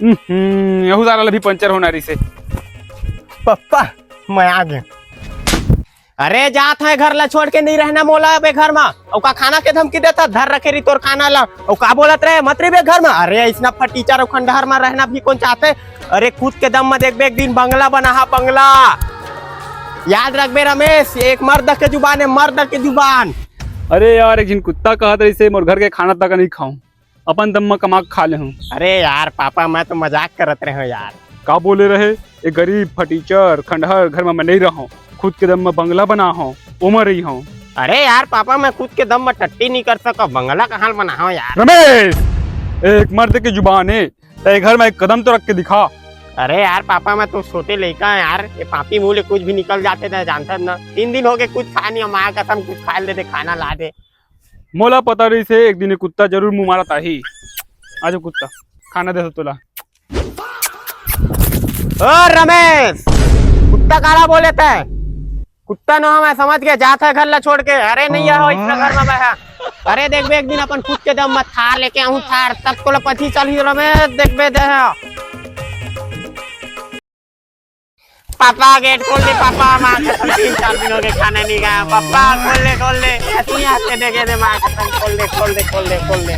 Yahoo सारा भी puncture होना रही से। पप्पा मैं आ गया। अरे जात है घर ला छोड़ के नहीं रहना मोला बे घर में। औका खाना के धमकी देता धर रखे रही तोर खाना ला। औका बोलत रहे मत रे बे घर में। अरे ऐसा फटीचर खंडहर में रहना भी कौन चाहते। अरे खुद के दम में देख बे एक दिन बंगला बना हा बंगला। याद रख बे रमेश, एक मर्द के जुबान है, मर्द के जुबान। अरे यार एक जिन कुत्ता कहा था इसे मोर घर के खाना तक नहीं खाऊं, अपन दम में कमा खा ले हूँ। अरे यार पापा मैं तो मजाक करत रहे हो यार। का बोले रहे एक गरीब फटीचर खंडहर घर में मैं नहीं रहा, खुद के दम में बंगला बना हूँ, उमर रही हूँ। अरे यार पापा मैं खुद के दम में टट्टी नहीं कर सका, बंगला कहाँ बनाओ यार। रमेश एक मर्द की जुबान है, तेरे घर में एक कदम तो रख के दिखा। अरे यार पापा मैं तो छोटे लड़का है यार, ये पापी मुँह ले कुछ भी निकल जाते थे जानते ना। 3 दिन हो गए कुछ खा नहीं, माँ कसम कुछ खा ले दे, खाना ला दे। मोला पता रही से एक दिन कुत्ता जरूर मुंह मारा था ही। आज कुत्ता खाना दे तुला। ओ रमेश कुत्ता काला बोले थे, कुत्ता न मैं समझ गया जाता है घर ला छोड़ के। अरे नहीं आओ इतना घर में बैठा। अरे देख बे एक दिन अपन खुद के दम में थार लेके आऊं, थार तब को पची चल ही रमेश देख बे दे। पापा गेट खोल दे पापा, माँ कसम 3-4 दिन हो गए खाना नहीं खाया। पापा खोल ले ऐसे ही आते देखे दे, माँ कसम खोल दे खोल दे खोल दे खोल दे।